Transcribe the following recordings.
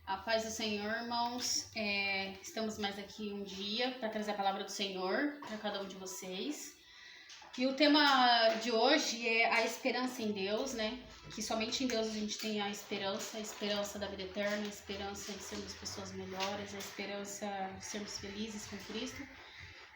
A paz do Senhor, irmãos. Estamos mais aqui um dia para trazer a palavra do Senhor para cada um de vocês. E o tema de hoje é a esperança em Deus, né? Que somente em Deus a gente tem a esperança da vida eterna, a esperança de sermos pessoas melhores, a esperança de sermos felizes com Cristo.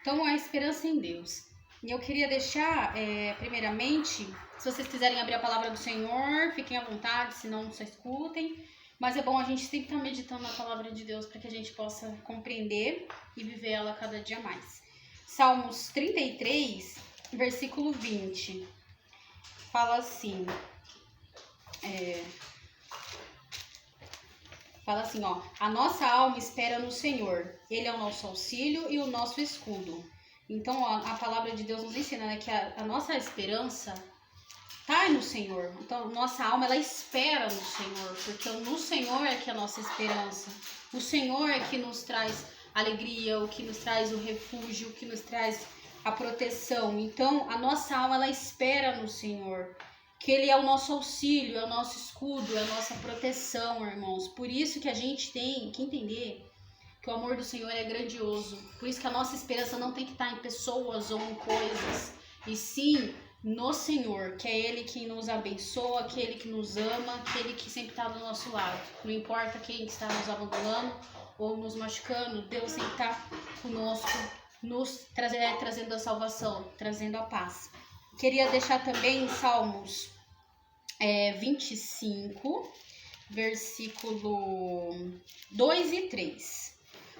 Então, a esperança em Deus. E eu queria deixar, primeiramente, se vocês quiserem abrir a palavra do Senhor, fiquem à vontade, senão só escutem. Mas é bom a gente sempre estar meditando na palavra de Deus para que a gente possa compreender e viver ela cada dia mais. Salmos 33, versículo 20. Fala assim, ó. A nossa alma espera no Senhor. Ele é o nosso auxílio e o nosso escudo. Então, a palavra de Deus nos ensina, né, que a nossa esperança está no Senhor. Então, nossa alma, ela espera no Senhor, porque no Senhor é que é a nossa esperança. O Senhor é que nos traz alegria, o que nos traz o refúgio, o que nos traz a proteção. Então, a nossa alma, ela espera no Senhor, que Ele é o nosso auxílio, é o nosso escudo, é a nossa proteção, irmãos. Por isso que a gente tem que entender que o amor do Senhor é grandioso. Por isso que a nossa esperança não tem que estar em pessoas ou em coisas, e sim no Senhor, que é Ele que nos abençoa, aquele que nos ama, aquele que sempre está do nosso lado. Não importa quem está nos abandonando ou nos machucando, Deus sempre está conosco, nos trazendo a salvação, trazendo a paz. Queria deixar também Salmos 25, versículo 2 e 3.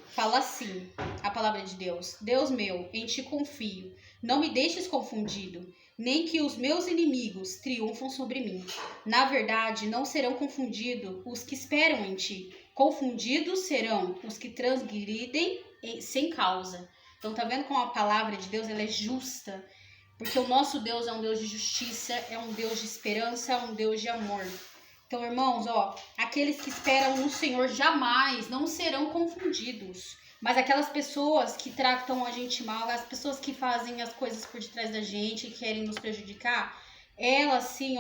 Fala assim, a palavra de Deus: Deus meu, em ti confio, não me deixes confundido, nem que os meus inimigos triunfam sobre mim. Na verdade, não serão confundidos os que esperam em ti. Confundidos serão os que transgridem sem causa. Então, tá vendo como a palavra de Deus ela é justa? Porque o nosso Deus é um Deus de justiça, é um Deus de esperança, é um Deus de amor. Então, irmãos, aqueles que esperam no Senhor jamais não serão confundidos. Mas aquelas pessoas que tratam a gente mal, as pessoas que fazem as coisas por detrás da gente e querem nos prejudicar, elas sim,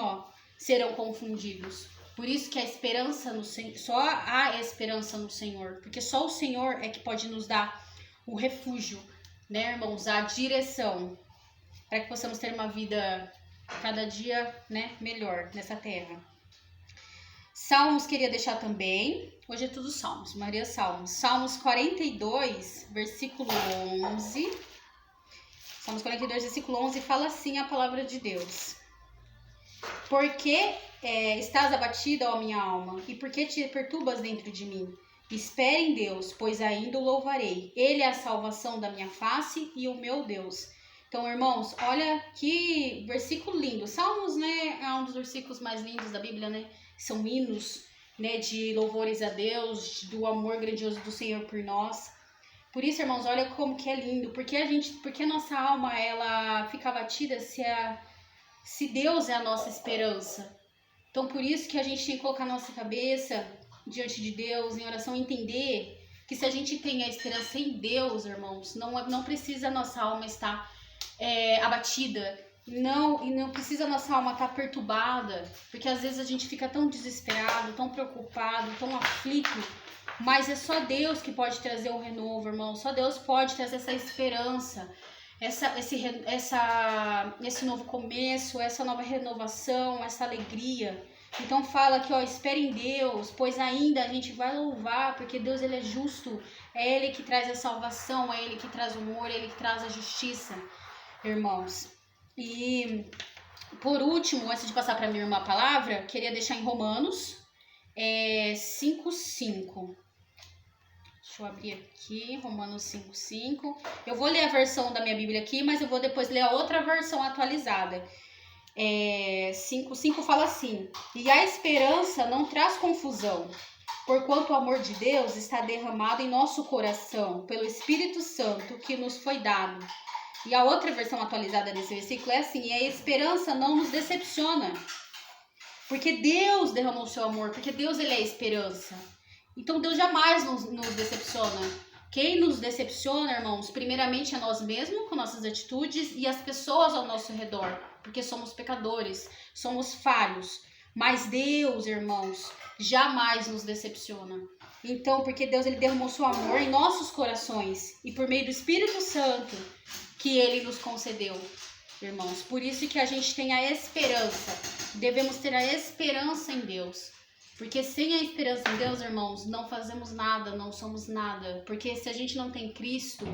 serão confundidos. Por isso que a esperança no Senhor, só há esperança no Senhor, porque só o Senhor é que pode nos dar o refúgio, né, irmãos, a direção, para que possamos ter uma vida cada dia, né, melhor nessa terra. Salmos queria deixar também, hoje é tudo Salmos, Maria Salmos. Salmos 42, versículo 11. Salmos 42, versículo 11 fala assim a palavra de Deus: Por que estás abatida, ó minha alma, e por que te perturbas dentro de mim? Espere em Deus, pois ainda o louvarei. Ele é a salvação da minha face e o meu Deus. Então, irmãos, olha que versículo lindo. Salmos, né, é um dos versículos mais lindos da Bíblia, né? São hinos, né, de louvores a Deus, do amor grandioso do Senhor por nós. Por isso, irmãos, olha como que é lindo. Porque a nossa alma ela fica abatida se Deus é a nossa esperança. Então, por isso que a gente tem que colocar a nossa cabeça diante de Deus, em oração, entender que se a gente tem a esperança em Deus, irmãos, não precisa a nossa alma estar abatida, e não precisa a nossa alma estar perturbada, porque às vezes a gente fica tão desesperado, tão preocupado, tão aflito, mas é só Deus que pode trazer o renovo, irmão. Só Deus pode trazer essa esperança, esse novo começo, essa nova renovação, essa alegria. Então fala que, espere em Deus, pois ainda a gente vai louvar, porque Deus ele é justo, é Ele que traz a salvação, é Ele que traz o amor, é Ele que traz a justiça, irmãos. E por último, antes de passar para minha irmã a palavra, queria deixar em Romanos 5:5. Deixa eu abrir aqui, Romanos 5:5. Eu vou ler a versão da minha Bíblia aqui, mas eu vou depois ler a outra versão atualizada. 5:5 fala assim: E a esperança não traz confusão, porquanto o amor de Deus está derramado em nosso coração pelo Espírito Santo que nos foi dado. E a outra versão atualizada desse versículo é assim: E a esperança não nos decepciona, porque Deus derramou o seu amor, porque Deus ele é a esperança. Então Deus jamais nos decepciona. Quem nos decepciona, irmãos, primeiramente é nós mesmos, com nossas atitudes, e as pessoas ao nosso redor, porque somos pecadores, somos falhos. Mas Deus, irmãos, jamais nos decepciona. Então, porque Deus ele derramou seu amor em nossos corações e por meio do Espírito Santo que ele nos concedeu, irmãos. Por isso que a gente tem a esperança. Devemos ter a esperança em Deus. Porque sem a esperança em Deus, irmãos, não fazemos nada, não somos nada. Porque se a gente não tem Cristo,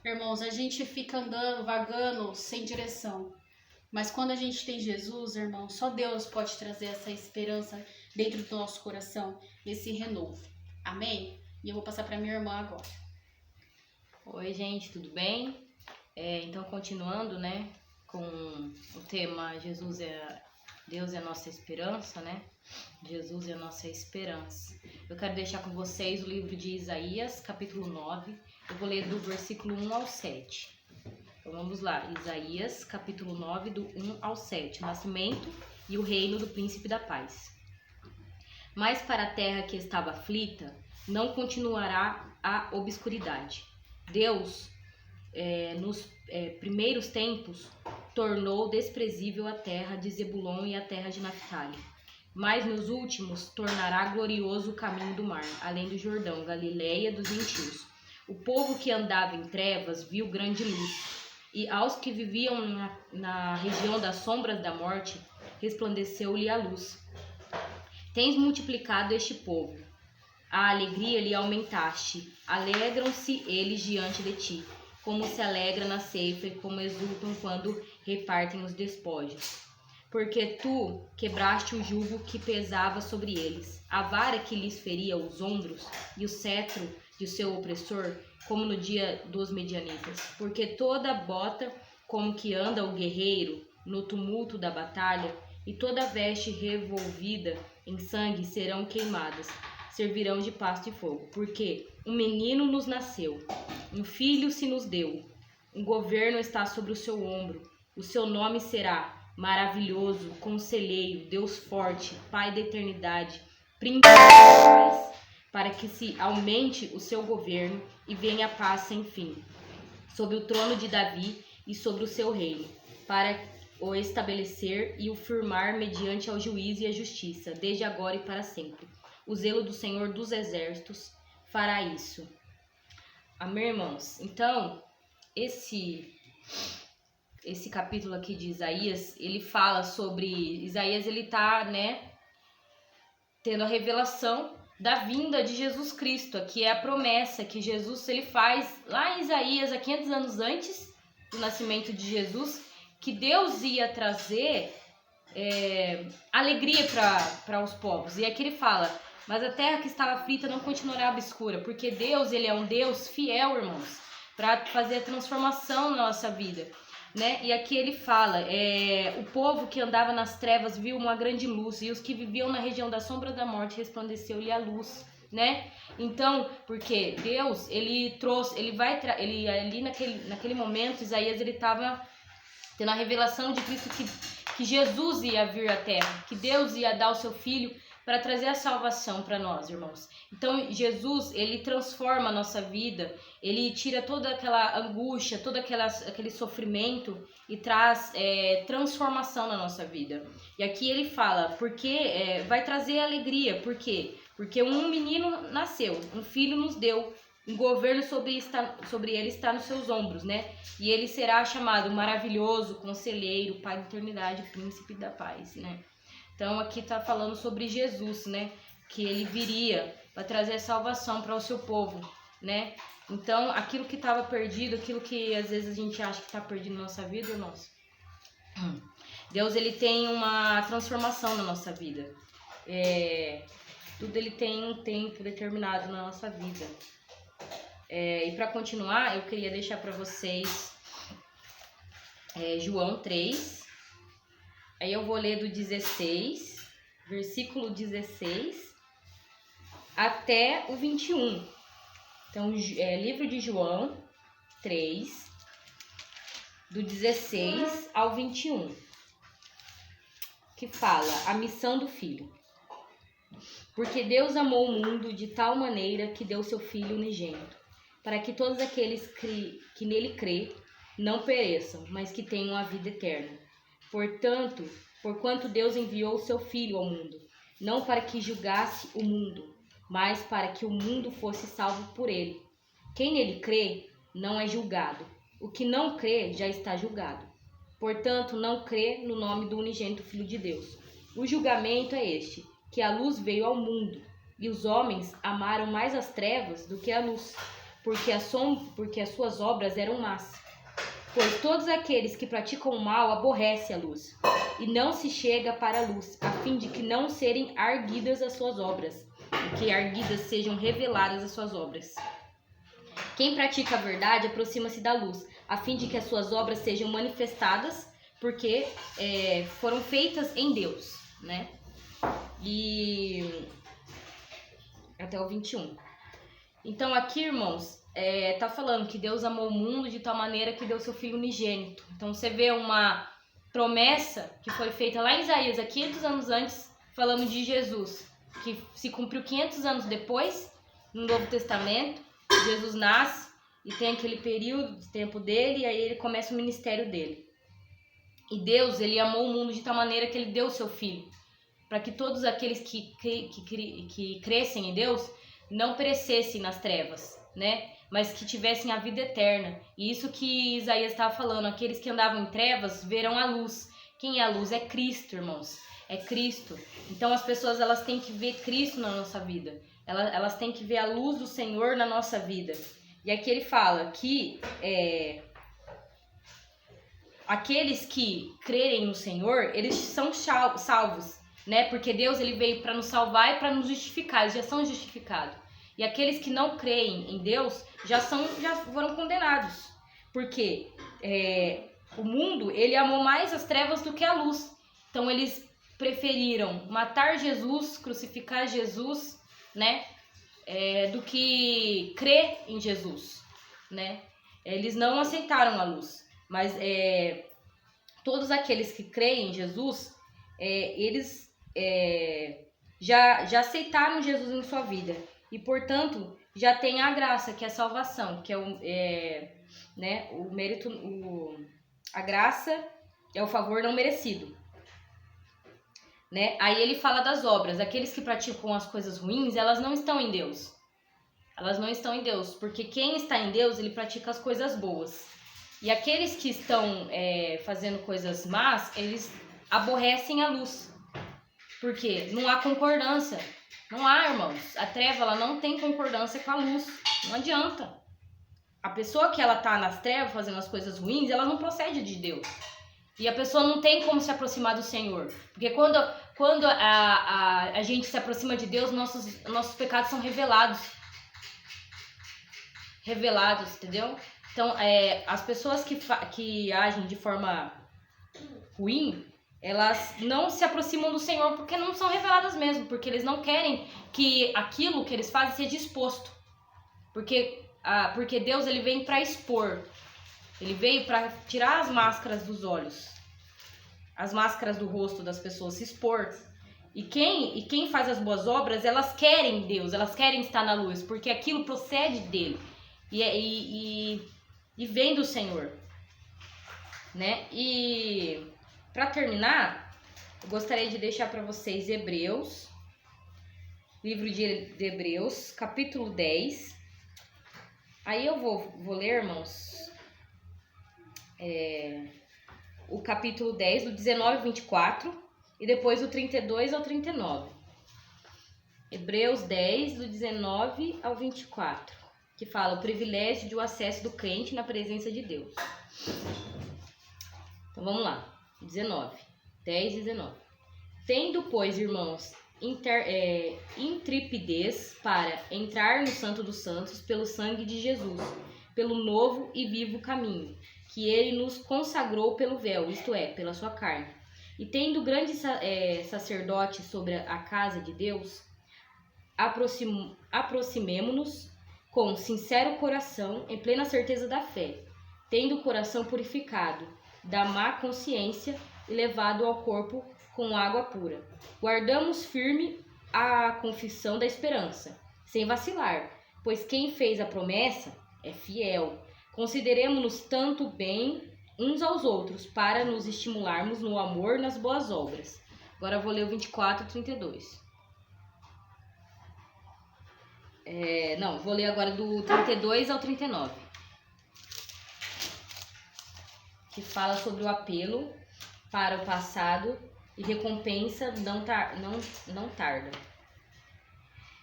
irmãos, a gente fica andando, vagando, sem direção. Mas quando a gente tem Jesus, irmão, só Deus pode trazer essa esperança dentro do nosso coração, esse renovo. Amém? E eu vou passar para minha irmã agora. Oi, gente, tudo bem? Então, continuando, né, com o tema Deus é a nossa esperança, né? Jesus é a nossa esperança. Eu quero deixar com vocês o livro de Isaías, capítulo 9. Eu vou ler do versículo 1 ao 7. Então vamos lá, Isaías, capítulo 9, do 1 ao 7. O nascimento e o reino do príncipe da paz. Mas para a terra que estava aflita, não continuará a obscuridade. Deus, nos primeiros tempos, tornou desprezível a terra de Zebulon e a terra de Naftali. Mas nos últimos tornará glorioso o caminho do mar, além do Jordão, Galileia dos gentios. O povo que andava em trevas viu grande luz. E aos que viviam na região das sombras da morte, resplandeceu-lhe a luz. Tens multiplicado este povo, a alegria lhe aumentaste, alegram-se eles diante de ti, como se alegra na ceifa e como exultam quando repartem os despojos. Porque tu quebraste o jugo que pesava sobre eles, a vara que lhes feria os ombros e o cetro de seu opressor, como no dia dos medianitas. Porque toda bota como que anda o guerreiro no tumulto da batalha, e toda veste revolvida em sangue serão queimadas, servirão de pasto e fogo. Porque um menino nos nasceu, um filho se nos deu, um governo está sobre o seu ombro, o seu nome será Maravilhoso, Conselheiro, Deus Forte, Pai da Eternidade, Príncipe da Paz, para que se aumente o seu governo e venha a paz sem fim, sobre o trono de Davi e sobre o seu reino, para o estabelecer e o firmar mediante ao juízo e a justiça, desde agora e para sempre. O zelo do Senhor dos Exércitos fará isso. Amém, irmãos? Então, esse capítulo aqui de Isaías, ele fala sobre... Isaías, ele tá, tendo a revelação da vinda de Jesus Cristo, que é a promessa que Jesus ele faz lá em Isaías, há 500 anos antes do nascimento de Jesus, que Deus ia trazer alegria para os povos. E aqui ele fala, mas a terra que estava aflita não continuará obscura, porque Deus, ele é um Deus fiel, irmãos, para fazer a transformação na nossa vida. E aqui ele fala, o povo que andava nas trevas viu uma grande luz, e os que viviam na região da sombra da morte resplandeceu-lhe a luz, Então, porque Deus, ele trouxe, ele ali naquele momento, Isaías, ele estava tendo a revelação de Cristo que Jesus ia vir à terra, que Deus ia dar o seu Filho para trazer a salvação para nós, irmãos. Então, Jesus, ele transforma a nossa vida, ele tira toda aquela angústia, todo aquele sofrimento e traz transformação na nossa vida. E aqui ele fala, porque vai trazer alegria, por quê? Porque um menino nasceu, um filho nos deu, um governo sobre ele está nos seus ombros, E ele será chamado Maravilhoso, Conselheiro, Pai da Eternidade, Príncipe da Paz, Então aqui está falando sobre Jesus, Que ele viria para trazer salvação para o seu povo, Então aquilo que estava perdido, aquilo que às vezes a gente acha que está perdido na nossa vida, irmãos, Deus ele tem uma transformação na nossa vida. Tudo ele tem um tempo determinado na nossa vida. E para continuar, eu queria deixar para vocês João 3. Aí eu vou ler do 16, versículo 16, até o 21. Então, livro de João 3, do 16 ao 21, que fala a missão do Filho. Porque Deus amou o mundo de tal maneira que deu seu Filho unigênito, para que todos aqueles que nele crê não pereçam, mas que tenham a vida eterna. Portanto, porquanto Deus enviou o seu Filho ao mundo, não para que julgasse o mundo, mas para que o mundo fosse salvo por ele. Quem nele crê não é julgado. O que não crê já está julgado. Portanto, não crê no nome do unigênito Filho de Deus. O julgamento é este, que a luz veio ao mundo, e os homens amaram mais as trevas do que a luz, porque as suas obras eram más. Pois todos aqueles que praticam o mal aborrecem a luz, e não se chega para a luz, a fim de que não serem arguidas as suas obras, e que arguidas sejam reveladas as suas obras. Quem pratica a verdade aproxima-se da luz, a fim de que as suas obras sejam manifestadas, porque foram feitas em Deus, né? E até o 21. Então aqui, irmãos, tá falando que Deus amou o mundo de tal maneira que deu seu Filho unigênito. Então você vê uma promessa que foi feita lá em Isaías, há 500 anos antes, falando de Jesus, que se cumpriu 500 anos depois, no Novo Testamento. Jesus nasce e tem aquele período de tempo dele, e aí ele começa o ministério dele. E Deus, ele amou o mundo de tal maneira que ele deu o seu Filho, para que todos aqueles que crescem em Deus não perecessem nas trevas, né? Mas que tivessem a vida eterna. E isso que Isaías estava falando, aqueles que andavam em trevas verão a luz. Quem é a luz? É Cristo, irmãos. É Cristo. Então as pessoas, elas têm que ver Cristo na nossa vida. Elas têm que ver a luz do Senhor na nossa vida. E aqui ele fala que aqueles que crerem no Senhor, eles são salvos, né? Porque Deus, ele veio para nos salvar e para nos justificar, eles já são justificados. E aqueles que não creem em Deus já foram condenados. Porque o mundo, ele amou mais as trevas do que a luz. Então eles preferiram matar Jesus, crucificar Jesus, né? Do que crer em Jesus, né? Eles não aceitaram a luz. Mas todos aqueles que creem em Jesus, eles já aceitaram Jesus em sua vida. E, portanto, já tem a graça, que é a salvação, que é o mérito, a graça é o favor não merecido. Né? Aí ele fala das obras. Aqueles que praticam as coisas ruins, elas não estão em Deus. Elas não estão em Deus, porque quem está em Deus, ele pratica as coisas boas. E aqueles que estão fazendo coisas más, eles aborrecem a luz. Porque não há concordância. Não há, irmãos. A treva, ela não tem concordância com a luz. Não adianta. A pessoa que ela tá nas trevas fazendo as coisas ruins, ela não procede de Deus. E a pessoa não tem como se aproximar do Senhor. Porque quando a gente se aproxima de Deus, nossos pecados são revelados. Revelados, entendeu? Então, as pessoas que agem de forma ruim, elas não se aproximam do Senhor porque não são reveladas mesmo. Porque eles não querem que aquilo que eles fazem seja exposto. Porque Deus, ele vem para expor. Ele veio para tirar as máscaras dos olhos, as máscaras do rosto das pessoas, se expor. E quem faz as boas obras, elas querem Deus, elas querem estar na luz, porque aquilo procede dele e vem do Senhor, né? E para terminar, eu gostaria de deixar para vocês Hebreus, livro de Hebreus, capítulo 10. Aí eu vou ler, irmãos, o capítulo 10, do 19 ao 24, e depois do 32 ao 39. Hebreus 10, do 19 ao 24, que fala o privilégio de o acesso do crente na presença de Deus. Então vamos lá, 10 e 19. Tendo, pois, irmãos, intrepidez para entrar no Santo dos Santos pelo sangue de Jesus, pelo novo e vivo caminho, que ele nos consagrou pelo véu, isto é, pela sua carne. E tendo grande sacerdote sobre a casa de Deus, aproximemo-nos com sincero coração, em plena certeza da fé, tendo o coração purificado da má consciência e levado ao corpo com água pura. Guardamos firme a confissão da esperança, sem vacilar, pois quem fez a promessa é fiel. Consideremo-nos tanto bem uns aos outros, para nos estimularmos no amor e nas boas obras. Agora eu vou ler o 24 e 32. Vou ler agora do 32 ao 39. Que fala sobre o apelo para o passado e recompensa não tarda.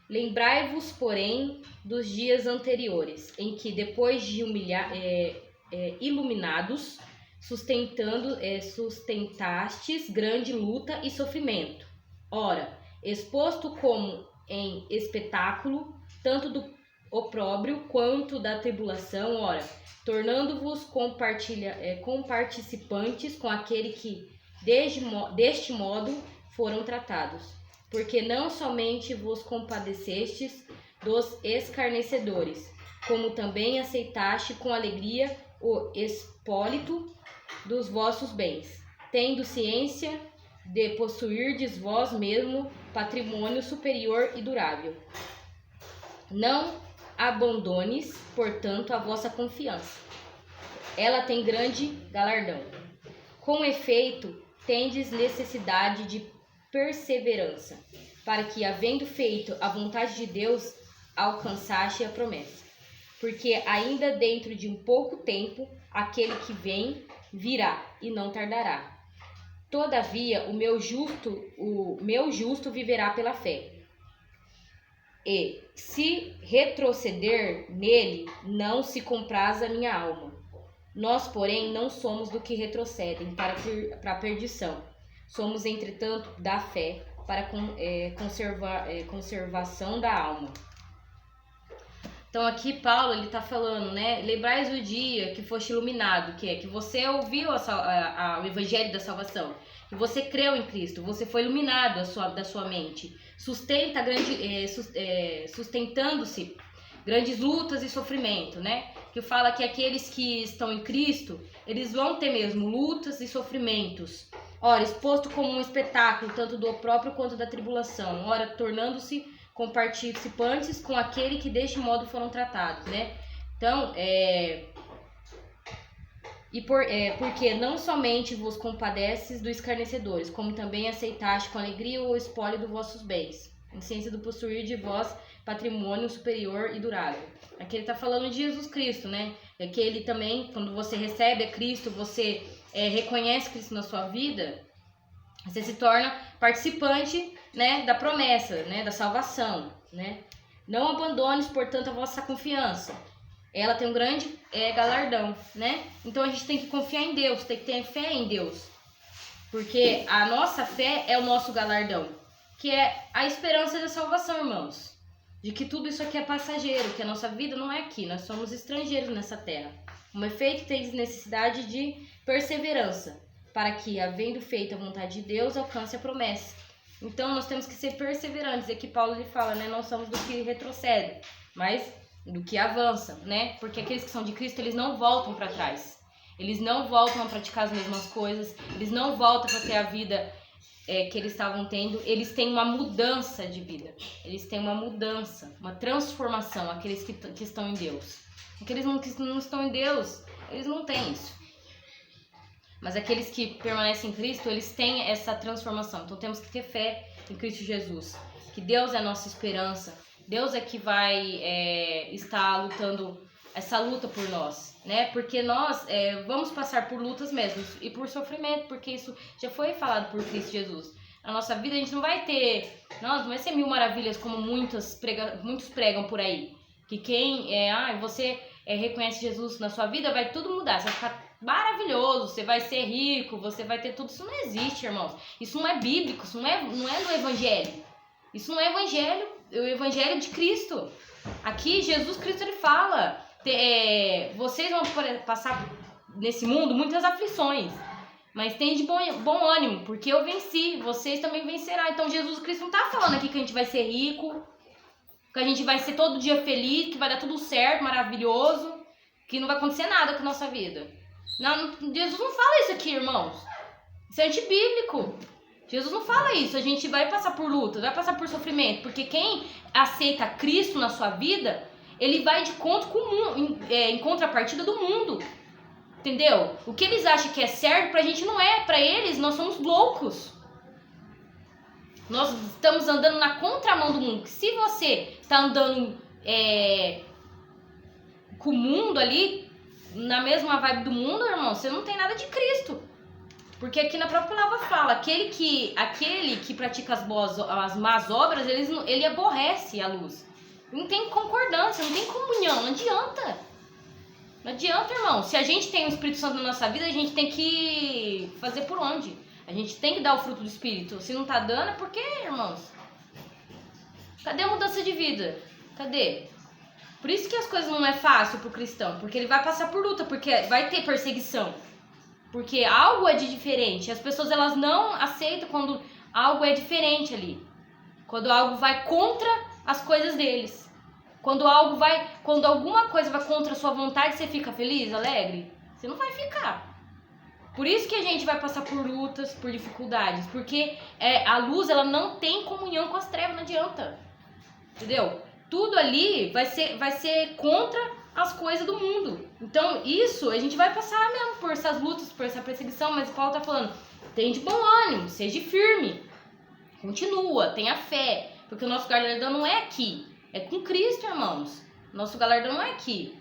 Lembrai-vos, porém, dos dias anteriores, em que, depois de iluminados, sustentastes grande luta e sofrimento. Ora, exposto como em espetáculo, tanto do opróbrio quanto da tribulação, ora, tornando-vos comparticipantes com aquele que, deste modo, foram tratados. Porque não somente vos compadecestes dos escarnecedores, como também aceitaste com alegria o espólito dos vossos bens, tendo ciência de possuirdes vós mesmo patrimônio superior e durável. Não abandones, portanto, a vossa confiança. Ela tem grande galardão. Com efeito, tendes necessidade de perseverança, para que, havendo feito a vontade de Deus, alcançaste a promessa. Porque ainda dentro de um pouco tempo, aquele que vem virá e não tardará. Todavia, o meu justo viverá pela fé. E, se retroceder nele, não se compraz a minha alma. Nós, porém, não somos do que retrocedem para a perdição. Somos, entretanto, da fé para conservação da alma. Então aqui Paulo ele está falando, né? Lembrais o dia que foste iluminado, que você ouviu o evangelho da salvação, que você creu em Cristo, você foi iluminado da sua mente, sustentando-se grandes lutas e sofrimento, né? Que fala que aqueles que estão em Cristo, eles vão ter mesmo lutas e sofrimentos. Ora, exposto como um espetáculo, tanto do próprio quanto da tribulação. Ora, tornando-se comparticipantes com aquele que deste modo foram tratados, né? Então, porque não somente vos compadeces dos escarnecedores, como também aceitaste com alegria o espólio dos vossos bens, em ciência do possuir de vós patrimônio superior e durável. Aqui ele está falando de Jesus Cristo, né? É que ele também, quando você recebe a Cristo, você reconhece Cristo na sua vida, você se torna participante, né, da promessa, né, da salvação, né? Não abandones, portanto, a vossa confiança. Ela tem um grande galardão, né? Então a gente tem que confiar em Deus, tem que ter fé em Deus. Porque a nossa fé é o nosso galardão, que é a esperança da salvação, irmãos. De que tudo isso aqui é passageiro, que a nossa vida não é aqui, nós somos estrangeiros nessa terra. Um efeito tem necessidade de perseverança, para que, havendo feito a vontade de Deus, alcance a promessa. Então, nós temos que ser perseverantes. E aqui Paulo ele fala, né? Não somos do que retrocede, mas do que avança, né? Porque aqueles que são de Cristo, eles não voltam para trás. Eles não voltam a praticar as mesmas coisas. Eles não voltam para ter a vida que eles estavam tendo. Eles têm uma mudança de vida. Eles têm uma mudança, uma transformação, aqueles que estão em Deus. Aqueles que não estão em Deus, eles não têm isso. Mas aqueles que permanecem em Cristo, eles têm essa transformação. Então temos que ter fé em Cristo Jesus. Que Deus é a nossa esperança. Deus é que vai estar lutando essa luta por nós, né? Porque nós vamos passar por lutas mesmo e por sofrimento, porque isso já foi falado por Cristo Jesus. Na nossa vida a gente não vai ter, não vai ser mil maravilhas como muitos pregam por aí. Que quem você reconhece Jesus na sua vida, vai tudo mudar, você vai ficar maravilhoso, você vai ser rico, você vai ter tudo. Isso não existe, irmãos. Isso não é bíblico, isso não é no evangelho. Isso não é evangelho, é o evangelho de Cristo. Aqui Jesus Cristo ele fala, vocês vão passar nesse mundo muitas aflições, mas tem de bom ânimo, porque eu venci, vocês também vencerão. Então Jesus Cristo não está falando aqui que a gente vai ser rico, que a gente vai ser todo dia feliz, que vai dar tudo certo, maravilhoso, que não vai acontecer nada com a nossa vida. Não, Jesus não fala isso aqui, irmãos. Isso é antibíblico. Jesus não fala isso. A gente vai passar por luta, vai passar por sofrimento, porque quem aceita Cristo na sua vida, ele vai de conta com em contrapartida do mundo. Entendeu? O que eles acham que é certo, pra gente não é. Pra eles, nós somos loucos. Nós estamos andando na contramão do mundo. Se você tá andando com o mundo ali, na mesma vibe do mundo, irmão, você não tem nada de Cristo. Porque aqui na própria palavra fala, aquele que pratica as más obras, ele aborrece a luz. Não tem concordância, não tem comunhão, não adianta. Não adianta, irmão. Se a gente tem o Espírito Santo na nossa vida, a gente tem que fazer por onde? A gente tem que dar o fruto do Espírito. Se não tá dando, é porque, irmãos? Cadê a mudança de vida? Cadê? Por isso que as coisas não é fácil pro cristão. Porque ele vai passar por luta, porque vai ter perseguição. Porque algo é de diferente. As pessoas, elas não aceitam quando algo é diferente ali. Quando algo vai contra as coisas deles. Quando alguma coisa vai contra a sua vontade, você fica feliz, alegre? Você não vai ficar. Por isso que a gente vai passar por lutas, por dificuldades. Porque a luz, ela não tem comunhão com as trevas, não adianta. Entendeu? Tudo ali vai ser contra as coisas do mundo. Então, isso, a gente vai passar mesmo por essas lutas, por essa perseguição. Mas o Paulo tá falando, tem de bom ânimo, seja firme. Continua, tenha fé. Porque o nosso galardão não é aqui. É com Cristo, irmãos. Nosso galardão não é aqui.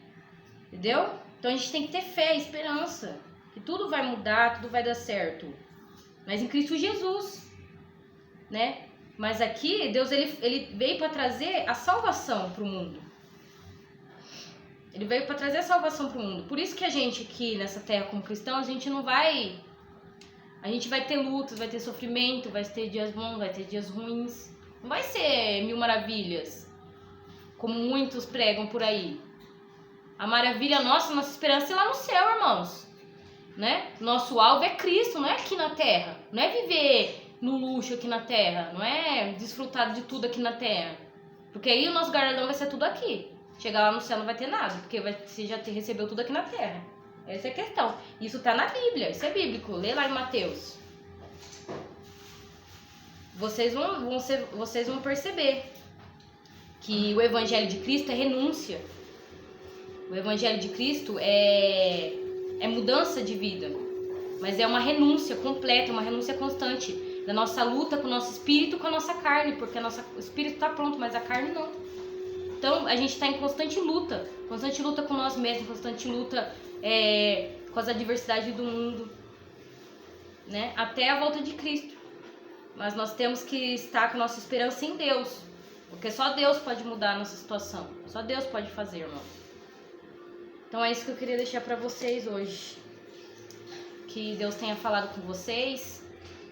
Entendeu? Então a gente tem que ter fé, esperança. Que tudo vai mudar, tudo vai dar certo. Mas em Cristo Jesus. Né? Mas aqui, Deus ele veio para trazer a salvação para o mundo. Ele veio para trazer a salvação para o mundo. Por isso que a gente aqui nessa terra como cristão, a gente não vai... A gente vai ter lutas, vai ter sofrimento, vai ter dias bons, vai ter dias ruins. Não vai ser mil maravilhas, como muitos pregam por aí. A maravilha nossa esperança é lá no céu, irmãos. Né? Nosso alvo é Cristo, não é aqui na terra. Não é viver no luxo aqui na terra. Não é desfrutar de tudo aqui na terra. Porque aí o nosso galardão vai ser tudo aqui. Chegar lá no céu não vai ter nada, porque você já recebeu tudo aqui na terra. Essa é a questão. Isso tá na Bíblia, isso é bíblico. Lê lá em Mateus. Vocês vão perceber que o Evangelho de Cristo é renúncia. O Evangelho de Cristo é mudança de vida. Mas é uma renúncia completa, uma renúncia constante da nossa luta com o nosso espírito e com a nossa carne. Porque o espírito está pronto, mas a carne não. Então a gente está em constante luta com nós mesmos, constante luta com as adversidades do mundo, né? Até a volta de Cristo. Mas nós temos que estar com a nossa esperança em Deus. Porque só Deus pode mudar a nossa situação. Só Deus pode fazer, irmão. Então é isso que eu queria deixar para vocês hoje. Que Deus tenha falado com vocês.